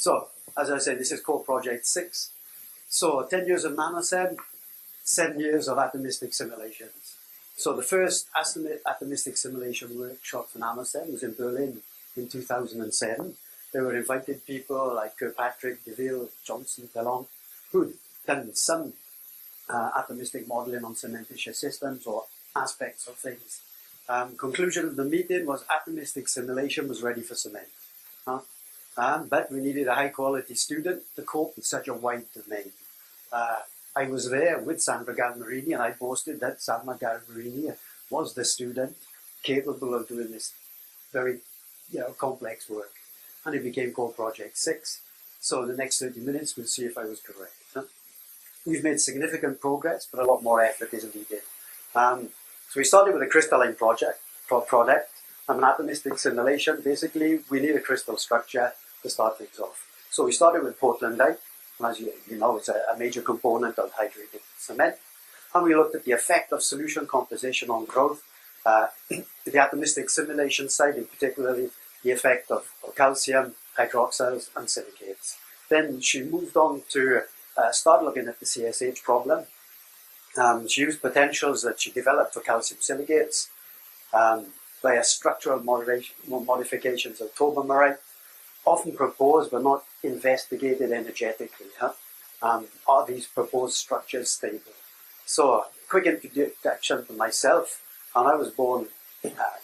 So, as I said, this is called Project 6. So, 10 years of Nanocem, 7 years of atomistic simulations. So, the first atomistic simulation workshop for Nanocem was in Berlin in 2007. There were invited people like Kirkpatrick, DeVille, Johnson, Bellon, who'd done some atomistic modeling on cementitious systems or aspects of things. Conclusion of the meeting was atomistic simulation was ready for cement. But we needed a high quality student to cope with such a wide domain. I was there with Sandra Galmarini, and I boasted that Sandra Galmarini was the student capable of doing this very complex work. And it became called Project 6. So in the next 30 minutes, we'll see if I was correct. We've made significant progress, but a lot more effort is needed. So we started with a crystalline product, an atomistic simulation. Basically, we need a crystal structure to start things off. So we started with Portlandite, and as you know, it's a major component of hydrated cement. And we looked at the effect of solution composition on growth, the atomistic simulation side, in particularly the effect of calcium, hydroxyls, and silicates. Then she moved on to start looking at the CSH problem. She used potentials that she developed for calcium silicates via structural modifications of tobermarite, often proposed but not investigated energetically. Are these proposed structures stable? So, quick introduction to myself. And I was born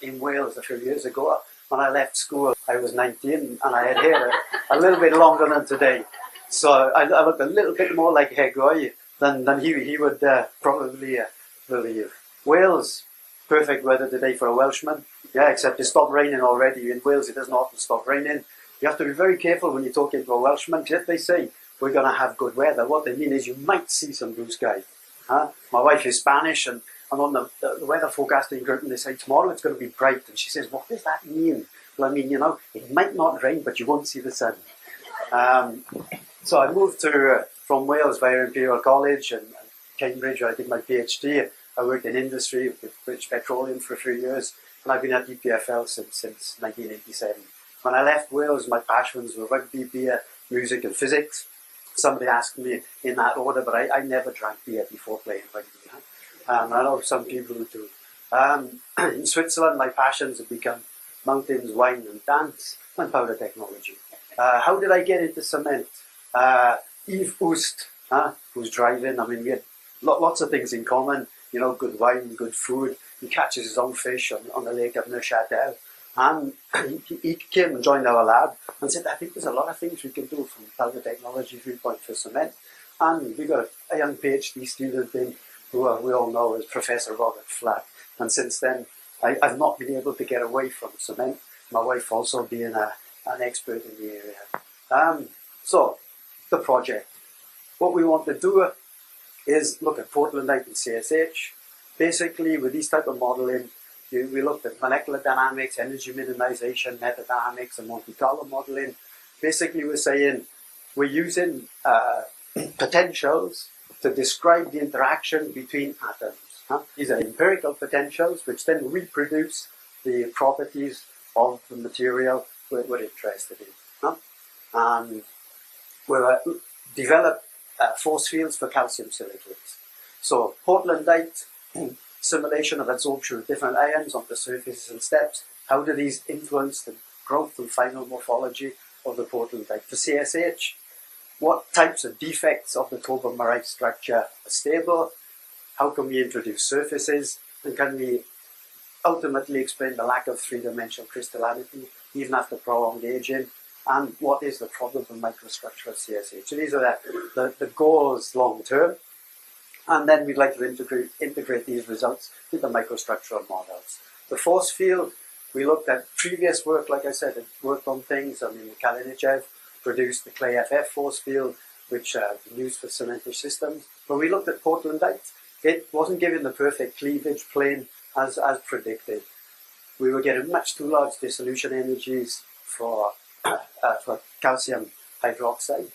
in Wales a few years ago. When I left school, I was 19 and I had hair a little bit longer than today. So I looked a little bit more like Hegoy than he would probably believe. Wales, perfect weather today for a Welshman. Yeah, except it stopped raining already. In Wales, it doesn't often stop raining. You have to be very careful when you talk to a Welshman, because if they say, we're going to have good weather, what they mean is you might see some blue sky. My wife is Spanish, and on the weather forecasting curtain, they say, tomorrow it's going to be bright. And she says, what does that mean? Well, I mean, it might not rain, but you won't see the sun. So I moved from Wales via Imperial College and Cambridge, where I did my PhD. I worked in industry with British Petroleum for a few years, and I've been at EPFL since 1987. When I left Wales, my passions were rugby, beer, music, and physics. Somebody asked me in that order, but I never drank beer before playing rugby. I know some people who do. In Switzerland, my passions have become mountains, wine, and dance, and powder technology. How did I get into cement? Yves Oost, who's driving. I mean, we had lots of things in common. Good wine, good food. He catches his own fish on the lake of Neuchâtel. And he came and joined our lab and said, I think there's a lot of things we can do from powder technology viewpoint for cement. And we got a young PhD student in who we all know as Professor Robert Flack. And since then, I've not been able to get away from cement. My wife also being an expert in the area. So, the project. What we want to do is look at Portlandite and CSH. Basically, with these type of modeling, we looked at molecular dynamics, energy minimization, metadynamics, and Monte Carlo modeling. Basically, we're saying we're using potentials to describe the interaction between atoms. These are empirical potentials, which then reproduce the properties of the material we're interested in. And we've developed force fields for calcium silicates. So Portlandite, simulation of absorption of different ions onto surfaces and steps. How do these influence the growth and final morphology of the Portlandite? For CSH, what types of defects of the tobermarite structure are stable? How can we introduce surfaces? And can we ultimately explain the lack of three-dimensional crystallinity even after prolonged aging? And what is the probable microstructure of CSH? So these are the goals long term. And then we'd like to integrate these results with the microstructural models. The force field, we looked at previous work, like I said, it worked on things. I mean, Kalinichev produced the clay FF force field, which we used for cementitious systems. When we looked at Portlandite, it wasn't given the perfect cleavage plane as predicted. We were getting much too large dissolution energies for calcium hydroxide.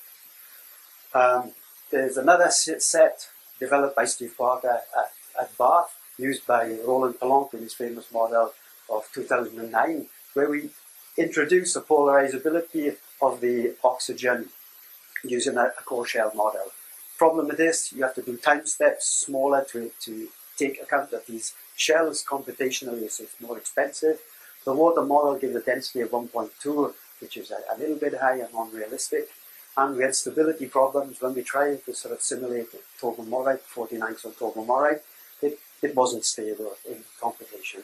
There's another set developed by Steve Parker at Bath, used by Roland Pellanc in his famous model of 2009, where we introduce a polarizability of the oxygen using a core shell model. Problem with this, you have to do time steps smaller to take account of these shells. Computationally, it's more expensive. The water model gives a density of 1.2, which is a little bit high and unrealistic. And we had stability problems when we tried to sort of simulate tobermorite, 49 on tobermorite. It wasn't stable in computation.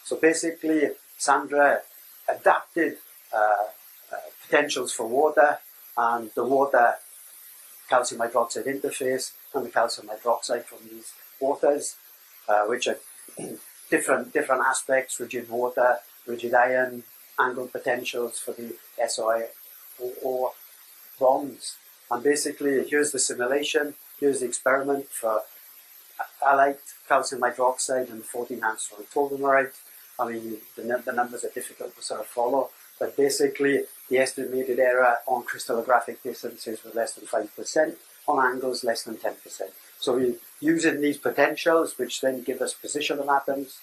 So basically, Sandra adapted potentials for water, and the water calcium hydroxide interface and the calcium hydroxide from these waters, which are different aspects: rigid water, rigid iron, angled potentials for the SiO bonds. And basically, here's the simulation, here's the experiment for alite calcium hydroxide and 14 angstrom tobermorite. I mean, the numbers are difficult to sort of follow, but basically the estimated error on crystallographic distances was less than 5%, on angles less than 10%. So we're using these potentials, which then give us position of atoms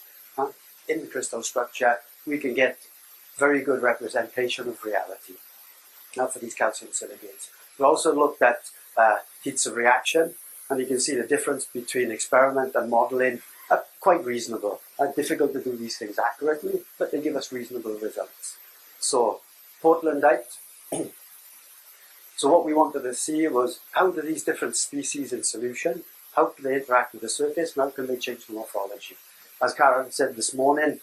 in the crystal structure, we can get very good representation of reality. Now for these calcium silicates. We also looked at heats of reaction, and you can see the difference between experiment and modeling are quite reasonable. Difficult to do these things accurately, but they give us reasonable results. So, Portlandite. So what we wanted to see was, how do these different species in solution, how can they interact with the surface, and how can they change the morphology? As Karen said this morning,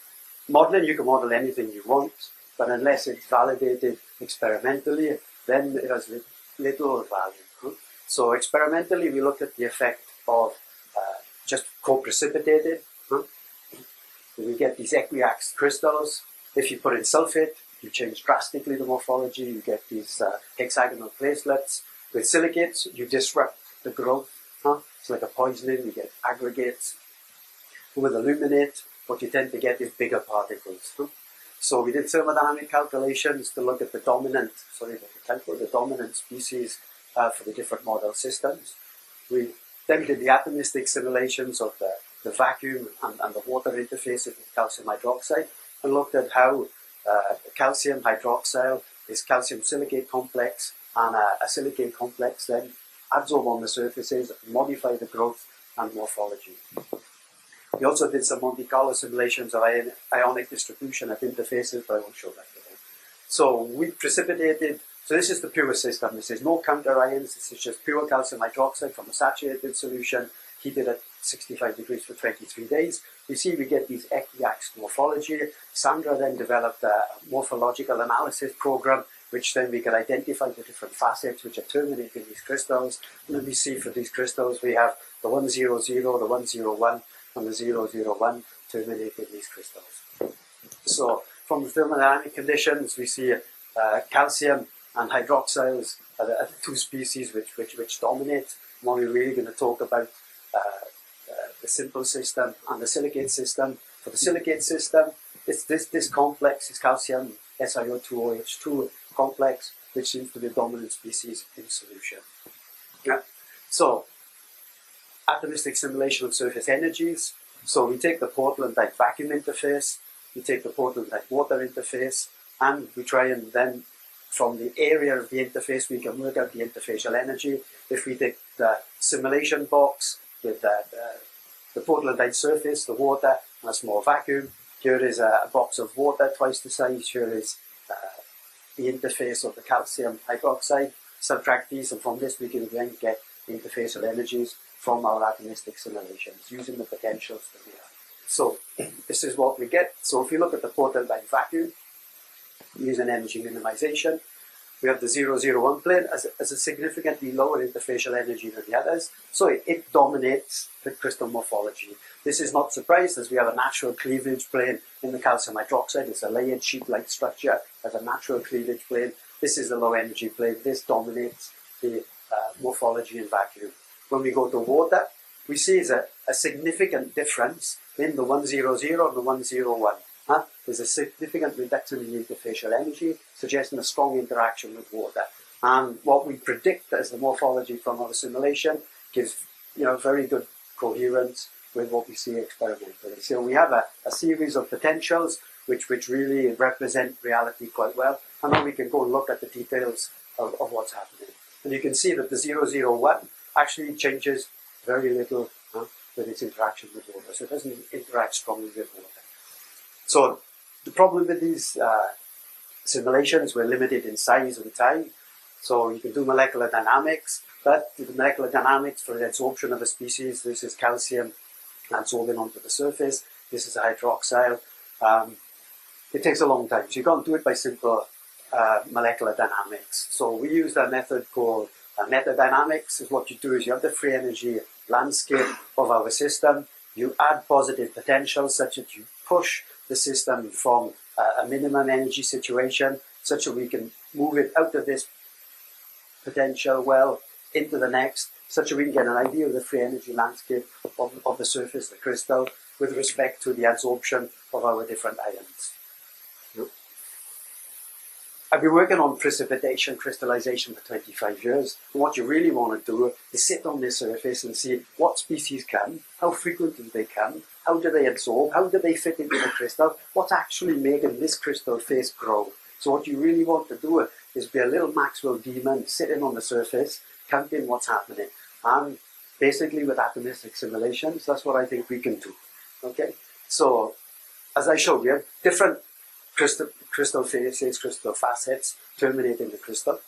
modeling, you can model anything you want, but unless it's validated experimentally, then it has little value. So experimentally, we looked at the effect of just co-precipitated. We get these equiaxed crystals. If you put in sulfate, you change drastically the morphology. You get these hexagonal placelets. With silicates, you disrupt the growth. It's like a poisoning. You get aggregates. With aluminate, what you tend to get is bigger particles. So we did thermodynamic calculations to look at the dominant, the dominant species for the different model systems. We then did the atomistic simulations of the vacuum and the water interfaces with calcium hydroxide, and looked at how calcium hydroxide, this calcium silicate complex, and a silicate complex then adsorb on the surfaces, modify the growth and morphology. We also did some Monte Carlo simulations of ionic distribution at interfaces, but I won't show that today. So we precipitated, so this is the pure system. This is no counter ions, this is just pure calcium hydroxide from a saturated solution, heated at 65 degrees for 23 days. We see we get these equiaxed morphology. Sandra then developed a morphological analysis program, which then we could identify the different facets which are terminating these crystals. And then we see for these crystals we have the 100, the 101, and the 001 terminating these crystals. So from the thermodynamic conditions, we see calcium and hydroxyls are the two species which dominate. What we're really going to talk about the simple system and the silicate system. For the silicate system, it's this complex, this calcium SiO2OH2 complex, which seems to be the dominant species in solution. Yeah. So, atomistic simulation of surface energies. So we take the Portlandite vacuum interface, we take the Portlandite water interface, and we try and then, from the area of the interface, we can work out the interfacial energy. If we take the simulation box with the Portlandite surface, the water, and a small vacuum, here is a box of water twice the size, here is the interface of the calcium hydroxide. Subtract these, and from this we can then get the interfacial energies from our atomistic simulations using the potentials that we have. So this is what we get. So if you look at the Portlandite vacuum, using energy minimization, we have the 001 plane as a significantly lower interfacial energy than the others. So it dominates the crystal morphology. This is not surprised, as we have a natural cleavage plane in the calcium hydroxide. It's a layered sheet-like structure as a natural cleavage plane. This is the low energy plane. This dominates the morphology in vacuum. When we go to water, we see a significant difference in the 100 and the 101. There's a significant reduction in interfacial energy, suggesting a strong interaction with water. And what we predict as the morphology from our simulation gives very good coherence with what we see experimentally. So we have a series of potentials which really represent reality quite well, and now we can go and look at the details of what's happening. And you can see that the 001 actually changes very little with its interaction with water, so it doesn't interact strongly with water. So the problem with these simulations, we're limited in size and time, so you can do molecular dynamics, but the molecular dynamics for the absorption of a species, this is calcium absorbing onto the surface, this is a hydroxyl. It takes a long time, so you can't do it by simple molecular dynamics. So we use a method called metadynamics. Is what you do is you have the free energy landscape of our system, you add positive potentials such that you push the system from a minimum energy situation such that we can move it out of this potential well into the next, such that we can get an idea of the free energy landscape of the surface, the crystal, with respect to the adsorption of our different ions. I've been working on precipitation, crystallization for 25 years. And what you really want to do is sit on this surface and see what species come, how frequent do they come, how do they absorb, how do they fit into the crystal, what's actually making this crystal face grow. So what you really want to do is be a little Maxwell demon sitting on the surface, counting what's happening. And basically with atomistic simulations, that's what I think we can do. Okay? So, as I showed you, different crystal faces, crystal facets terminate in the crystal.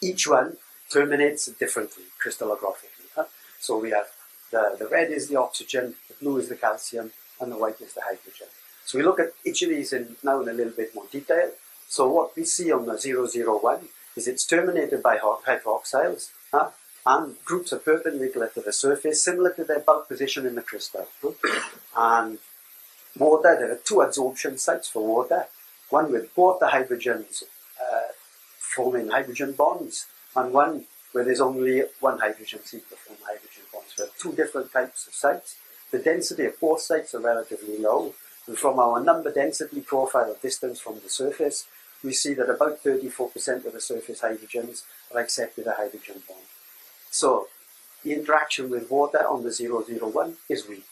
Each one terminates differently, crystallographically. So we have the red is the oxygen, the blue is the calcium, and the white is the hydrogen. So we look at each of these now in a little bit more detail. So what we see on the 001 is it's terminated by hydroxyls, and groups are perpendicular to the surface, similar to their bulk position in the crystal. And water, there are two adsorption sites for water, one with both the hydrogens forming hydrogen bonds, and one where there's only one hydrogen seed to form hydrogen bonds. We have two different types of sites. The density of both sites are relatively low, and from our number density profile distance from the surface, we see that about 34% of the surface hydrogens have accepted a hydrogen bond. So the interaction with water on the 001 is weak,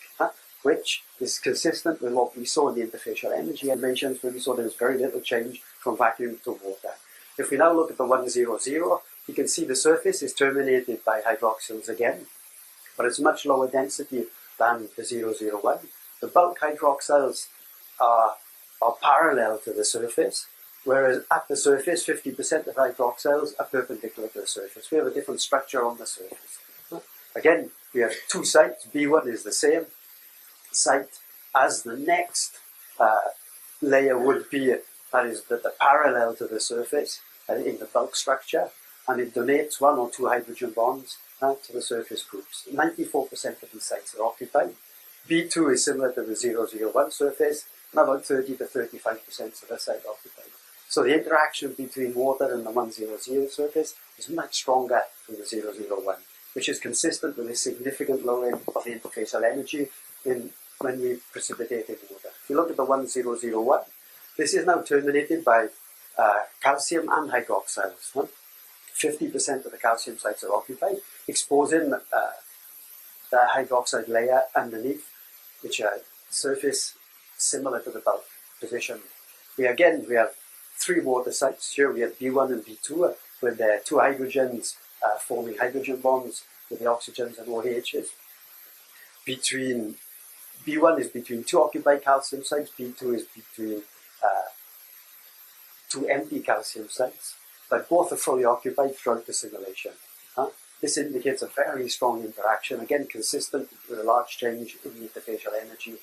which is consistent with what we saw in the interfacial energy animations, where we saw there was very little change from vacuum to water. If we now look at the 100, you can see the surface is terminated by hydroxyls again, but it's much lower density than the 001. The bulk hydroxyls are parallel to the surface, whereas at the surface, 50% of hydroxyls are perpendicular to the surface. We have a different structure on the surface. Again, we have two sites. B1 is the same site as the next layer would be, that is the parallel to the surface in the bulk structure, and it donates one or two hydrogen bonds to the surface groups. 94% of these sites are occupied. B2 is similar to the 001 surface, and about 30 to 35% of the site occupied. So the interaction between water and the 100 surface is much stronger than the 001, which is consistent with a significant lowering of the interfacial energy when we precipitate in water. If you look at the 1001, this is now terminated by calcium and hydroxyls. 50% of the calcium sites are occupied, exposing the hydroxide layer underneath, which are surface similar to the bulk position. We have three water sites. Here we have B1 and B2 with their two hydrogens forming hydrogen bonds with the oxygens and OHs. B1 is between two occupied calcium sites, B2 is between two empty calcium sites, but both are fully occupied throughout the simulation. This indicates a very strong interaction, again consistent with a large change in the interfacial energy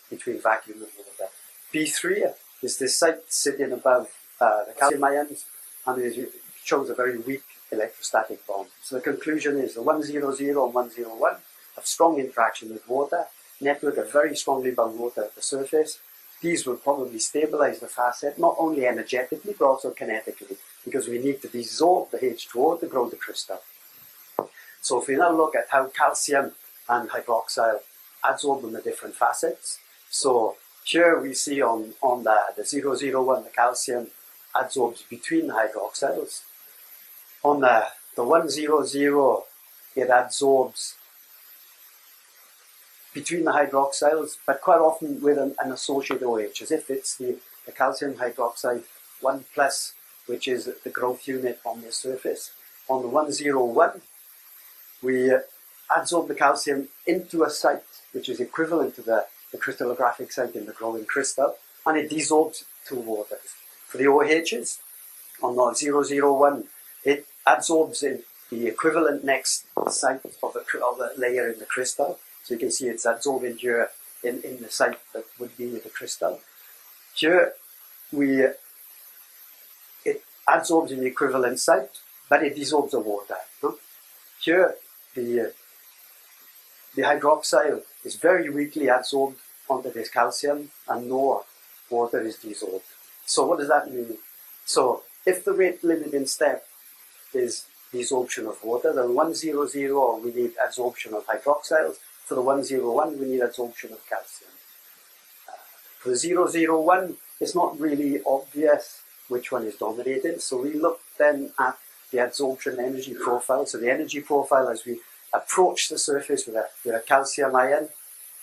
between vacuum and water. B3 is this site sitting above the calcium ions, and it shows a very weak electrostatic bond. So the conclusion is the 100 and 101 have strong interaction with water, network are very strongly bound water at the surface. These will probably stabilize the facet, not only energetically, but also kinetically, because we need to dissolve the H2O to grow the crystal. So if we now look at how calcium and hydroxyl adsorb in the different facets, so here we see on the 001, the calcium adsorbs between the hydroxyls. On the 100, it adsorbs between the hydroxyls, but quite often with an associated OH, as if it's the calcium hydroxide 1 plus, which is the growth unit on the surface. On the 101, we adsorb the calcium into a site which is equivalent to the crystallographic site in the growing crystal, and it desorbs to water. For the OHs, on the 001, it adsorbs in the equivalent next site of the layer in the crystal. So you can see it's adsorbing here in the site that would be the crystal. Here, it adsorbs in the equivalent site, but it desorbs the water. Here, the hydroxyl is very weakly adsorbed onto this calcium, and no water is desorbed. So what does that mean? So if the rate limiting step is desorption of water, then 100 we need adsorption of hydroxyls. For the 101 we need adsorption of calcium. For the 001, it's not really obvious which one is dominating, so we look then at the adsorption energy profile. So the energy profile as we approach the surface with a calcium ion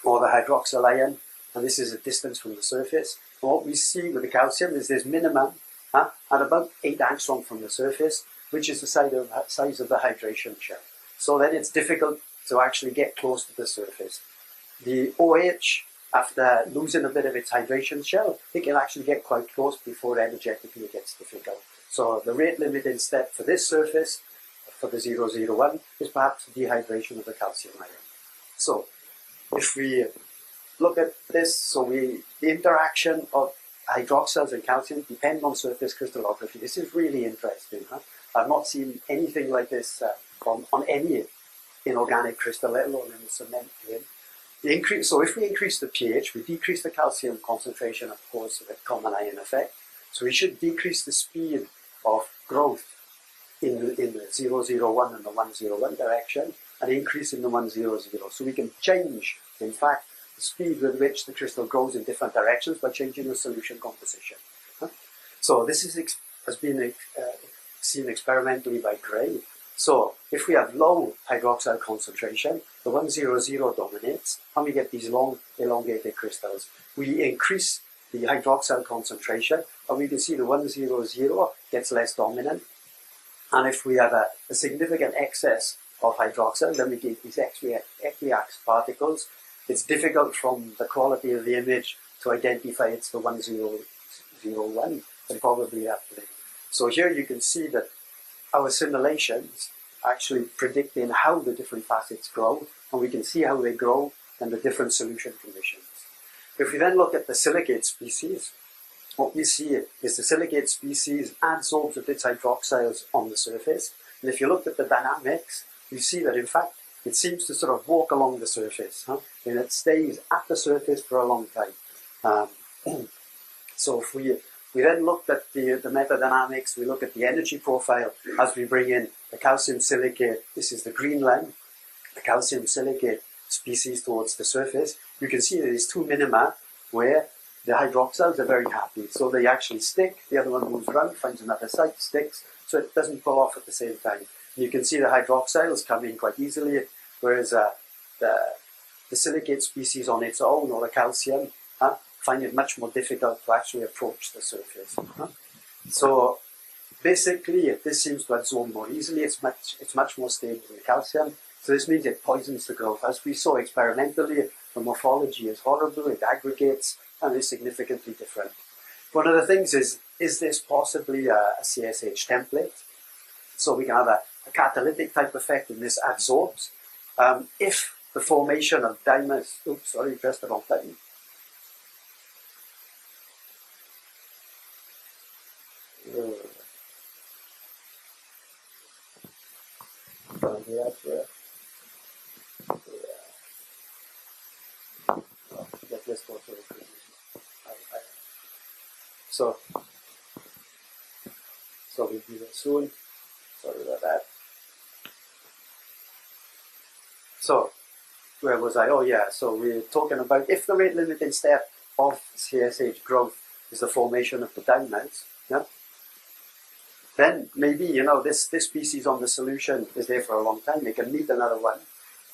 or the hydroxyl ion, and this is a distance from the surface. And what we see with the calcium is this minimum at about 8 angstrom from the surface, which is the size of the hydration shell. So then it's difficult to actually get close to the surface. The OH, after losing a bit of its hydration shell, it can actually get quite close before energetically it gets difficult. So the rate limiting step for this surface, for the 001, is perhaps dehydration of the calcium ion. So if we look at this, so the interaction of hydroxyls and calcium depend on surface crystallography. This is really interesting. I've not seen anything like this on any inorganic crystal, let alone in the cement plane. So if we increase the pH, we decrease the calcium concentration, of course, with a common ion effect. So we should decrease the speed of growth in the 001 and the 101 direction, and increase in the 100. So we can change, in fact, the speed with which the crystal grows in different directions by changing the solution composition. So this has been seen experimentally by Gray. So if we have low hydroxyl concentration, the 100 dominates, and we get these long elongated crystals. We increase the hydroxyl concentration, and we can see the 100 gets less dominant. And if we have a significant excess of hydroxyl, then we get these equiax particles. It's difficult from the quality of the image to identify it's the 101, but probably after. So here you can see that our simulations actually predicting how the different facets grow, and we can see how they grow in the different solution conditions. If we then look at the silicate species, what we see is the silicate species adsorbs of its hydroxyls on the surface. And if you look at the dynamics, you see that in fact it seems to sort of walk along the surface, and it stays at the surface for a long time. So if we then looked at the metadynamics, we look at the energy profile as we bring in the calcium silicate, this is the green line, the calcium silicate species towards the surface. You can see there's two minima where the hydroxyls are very happy. So they actually stick, the other one moves around, finds another site, sticks, so it doesn't pull off at the same time. And you can see the hydroxyls come in quite easily, whereas the silicate species on its own, or the calcium, find it much more difficult to actually approach the surface. So basically, this seems to adsorb more easily. It's much more stable than the calcium. So this means it poisons the growth. As we saw experimentally, the morphology is horrible, it aggregates, and is significantly different. One of the things is this possibly a CSH template? So we can have a catalytic type effect, and this adsorbs. If the formation of dimers, pressed the wrong button. Let's go through it. So we'll do that soon. Sorry about that. So where was I? Oh yeah, so we're talking about if the rate limiting step of CSH growth is the formation of the dimers, then maybe, this species on the solution is there for a long time. It can meet another one.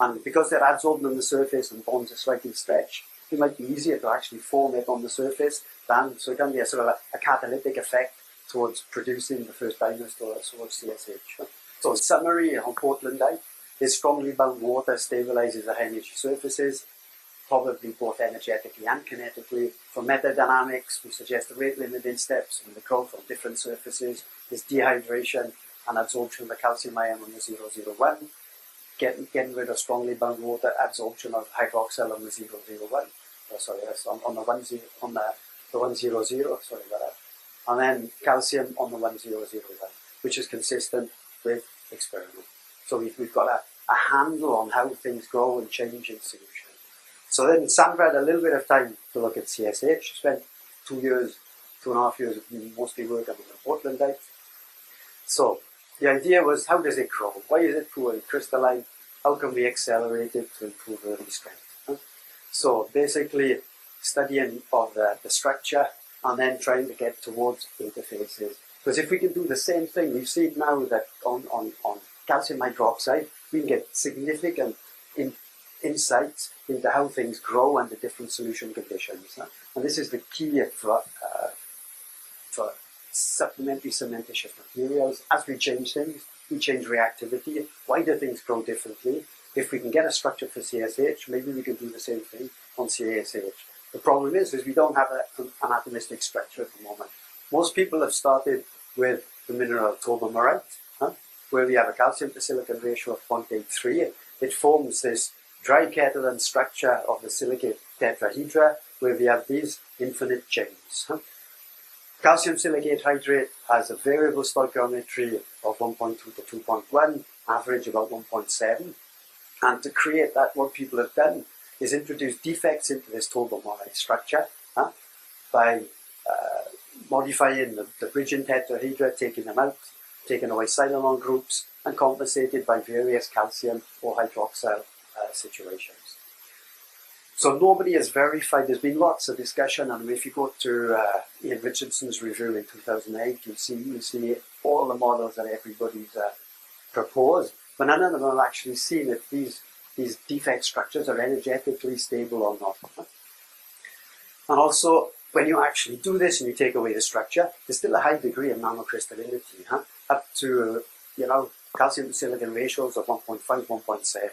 And because they're adsorbed on the surface and bonds are slightly stretched, it might be easier to actually form it on the surface so it can be a sort of a catalytic effect towards producing the first diamers towards CSH. So in summary, on Portlandite, this strongly bound water stabilizes at high energy surfaces, probably both energetically and kinetically. For metadynamics, we suggest the rate limiting steps in the growth on different surfaces is dehydration and absorption of the calcium ion on the 001, getting rid of strongly bound water, absorption of hydroxyl on the 001. Sorry, that's on the 100, sorry about that. And then calcium on the 1001, which is consistent with experiment. So we've got a handle on how things grow and change in solution. So then Sandra had a little bit of time to look at CSH. She spent 2.5 years mostly working on the Portlandite. So the idea was, how does it grow? Why is it poorly crystalline? How can we accelerate it to improve early strength? So basically studying of the structure and then trying to get towards interfaces. Because if we can do the same thing, we've seen now that on calcium hydroxide, we can get significant insights into how things grow under different solution conditions. And this is the key for supplementary cementitious materials. As we change things, we change reactivity. Why do things grow differently? If we can get a structure for CSH, maybe we can do the same thing on CSH. The problem is we don't have an atomistic structure at the moment. Most people have started with the mineral tobermorite, where we have a calcium to silicon ratio of 0.83. It forms this dry Catalan structure of the silicate tetrahedra, where we have these infinite chains. Calcium silicate hydrate has a variable stoichiometry of 1.2 to 2.1, average about 1.7. And to create that, what people have done is introduce defects into this tobermorite structure by modifying the bridging tetrahedra, taking them out, taking away silanol groups, and compensated by various calcium or hydroxyl situations. So nobody has verified. There's been lots of discussion, and if you go to Ian Richardson's review in 2008, you'll see all the models that everybody's proposed, but none of them have actually seen if these defect structures are energetically stable or not. And also, when you actually do this and you take away the structure, there's still a high degree of nanocrystallinity, up to calcium to silicon ratios of 1.5, 1.7.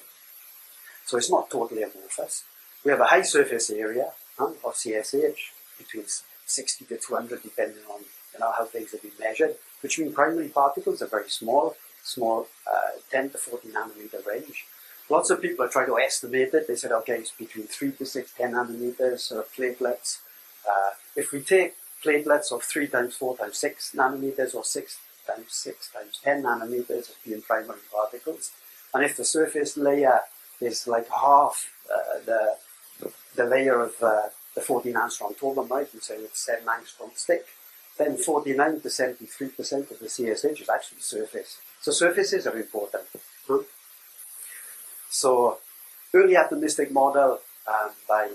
So it's not totally amorphous. We have a high surface area of CSH, between 60 to 200, depending on how things have been measured. Between primary particles are very small, 10 to 40 nanometer range. Lots of people are trying to estimate it. They said, okay, it's between 3 to 6, 10 nanometers of platelets. If we take platelets of 3 times 4 times 6 nanometers or 6 times 6 times 10 nanometers as being primary particles, and if the surface layer is like half the layer of the 14 angstrom tobermite, and say it's 7 angstrom thick, then 49 to 73% of the CSH is actually surface. So surfaces are important. So early atomistic model by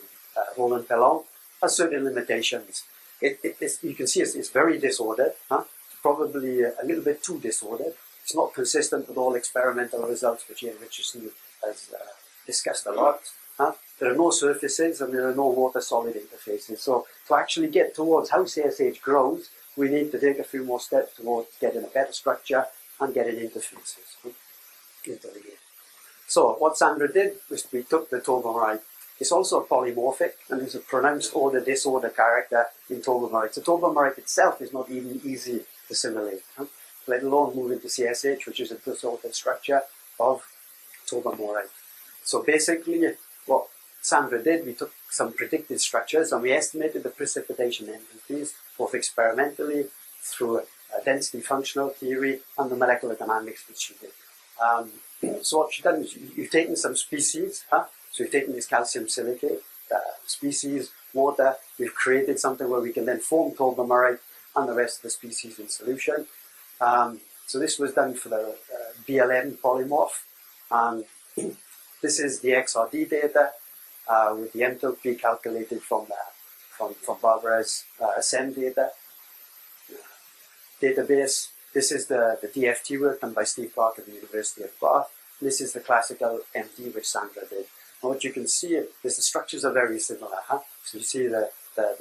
Roland Pellon has certain limitations. You can see it's very disordered, probably a little bit too disordered. It's not consistent with all experimental results, which Ian Richardson has discussed a lot. There are no surfaces and there are no water-solid interfaces. So to actually get towards how CSH grows, we need to take a few more steps towards getting a better structure and getting interfaces. So what Sandra did was we took the tobermorite. It's also polymorphic, and there's a pronounced order-disorder character in tobermorite. So tobermorite itself is not even easy to simulate, let alone move into CSH, which is a disordered structure of tobermorite. So basically, what Sandra did, we took some predicted structures and we estimated the precipitation entities, both experimentally, through a density functional theory and the molecular dynamics that she did. So what she's done is you've taken some species, so you've taken this calcium silicate species, water, we've created something where we can then form tobermorite and the rest of the species in solution. So this was done for the BLM polymorph. This is the XRD data with the enthalpy calculated from Barbara's ASCEND data database. This is the DFT work done by Steve Clark at the University of Bath. This is the classical MD which Sandra did. And what you can see is the structures are very similar. So you see the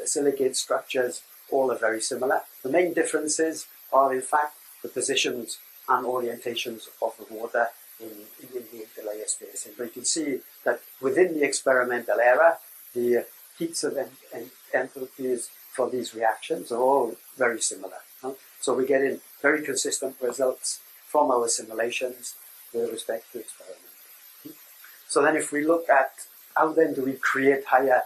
silicate structures, all are very similar. The main differences are in fact the positions and orientations of the water in the interlayer spacing. But you can see that within the experimental era, the heats of enthalpies for these reactions are all very similar. So we're getting very consistent results from our simulations with respect to experiment. So then if we look at how then do we create higher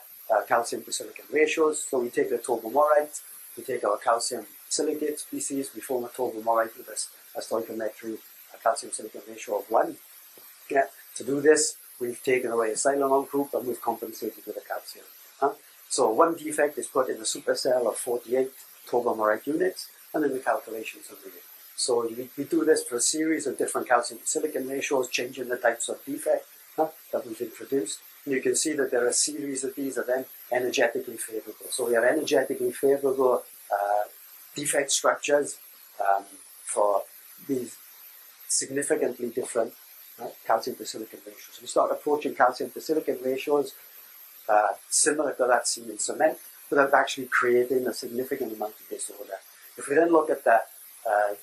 calcium to silicon ratios, so we take the tobermorite, we take our calcium silicate species, we form a tobermorite with a stoichiometry, a calcium silicon ratio of 1. Yeah. To do this, we've taken away a silanol group and we've compensated with a calcium. So one defect is put in the supercell of 48 tobermorite units, and then the calculations are made. So we do this for a series of different calcium to silicon ratios, changing the types of defect that we've introduced. And you can see that there are a series of these are then energetically favorable. So we have energetically favorable defect structures for these significantly different calcium to silicon ratios. We start approaching calcium to silicon ratios similar to that seen in cement without actually creating a significant amount of disorder. If we then look at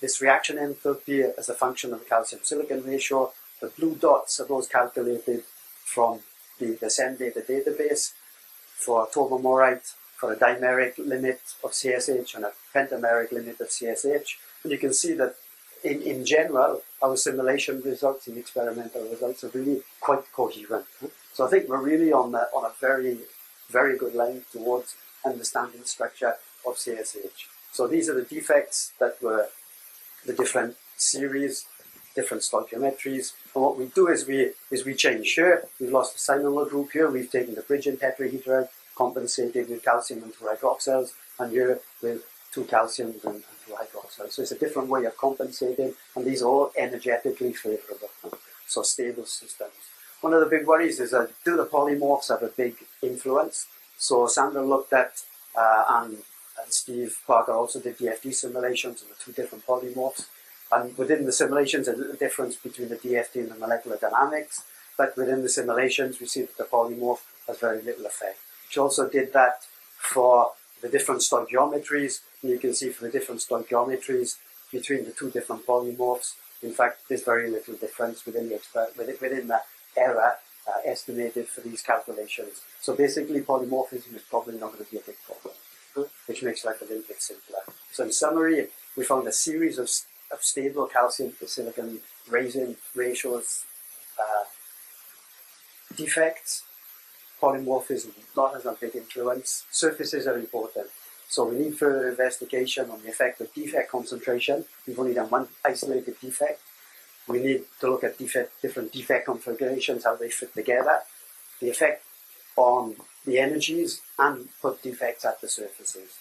this reaction enthalpy as a function of the calcium silicon ratio, the blue dots are those calculated from the SEM data database for tobermorite, for a dimeric limit of CSH and a pentameric limit of CSH. And you can see that in general, our simulation results and experimental results are really quite coherent. So I think we're really on a very, very good line towards understanding the structure of CSH. So these are the defects that were the different series, different stoichiometries. And what we do is we change here. We've lost the silanol group here. We've taken the bridging tetrahedride, compensated with calcium and 2 hydroxyls, and here with 2 calciums and 2 hydroxyls. So it's a different way of compensating, and these are all energetically favorable. So stable systems. One of the big worries is do the polymorphs have a big influence? So Sandra looked at, and Steve Parker also did DFT simulations of the 2 different polymorphs. And within the simulations, there's a little difference between the DFT and the molecular dynamics. But within the simulations, we see that the polymorph has very little effect. She also did that for the different stoichiometries. And you can see for the different stoichiometries between the 2 different polymorphs, in fact, there's very little difference within the error estimated for these calculations. So basically, polymorphism is probably not going to be a big problem, which makes life a little bit simpler. So in summary, we found a series of stable calcium to silicon raising ratios defects. Polymorphism not as a big influence. Surfaces are important. So we need further investigation on the effect of defect concentration. We've only done one isolated defect. We need to look at different defect configurations, how they fit together, the effect on the energies, and put defects at the surfaces.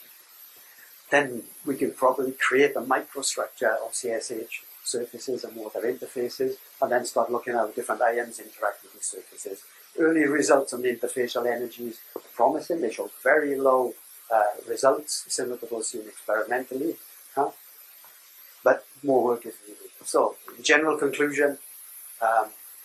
Then we could probably create a microstructure of CSH surfaces and water interfaces, and then start looking at how different ions interact with these surfaces. Early results on the interfacial energies are promising. They show very low results, similar to those seen experimentally, but more work is needed. So, in general conclusion,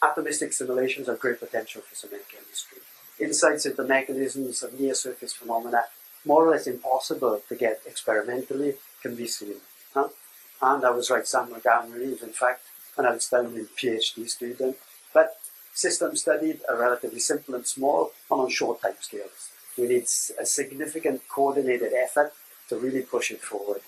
atomistic simulations have great potential for cement chemistry. Insights into mechanisms of near-surface phenomena, more or less impossible to get experimentally, can be seen. And I was right, Sam Montgomery is in fact an outstanding PhD student, but systems studied are relatively simple and small and on short time scales. We need a significant coordinated effort to really push it forward.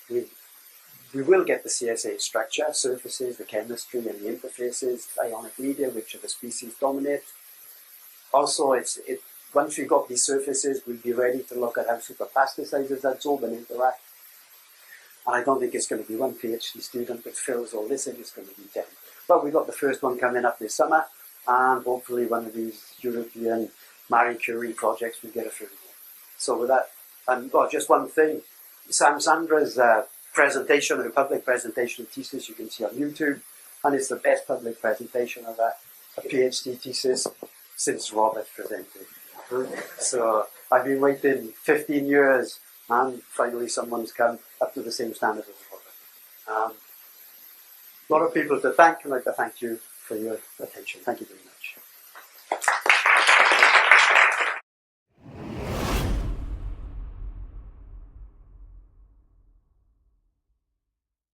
We will get the CSH structure, surfaces, the chemistry and the interfaces, ionic media, which are the species dominate. Also, once we've got these surfaces, we'll be ready to look at how superplasticizers absorb and interact. And I don't think it's going to be one PhD student that fills all this in, it's going to be 10. But we've got the first one coming up this summer, and hopefully one of these European Marie Curie projects will get a few more. So with that, and just one thing, Sandra's presentation, her public presentation thesis, you can see on YouTube, and it's the best public presentation of a PhD thesis since Robert presented. So I've been waiting 15 years, and finally someone's come up to the same standard as Robert. A lot of people to thank. I'd like to thank you for your attention. Thank you very much.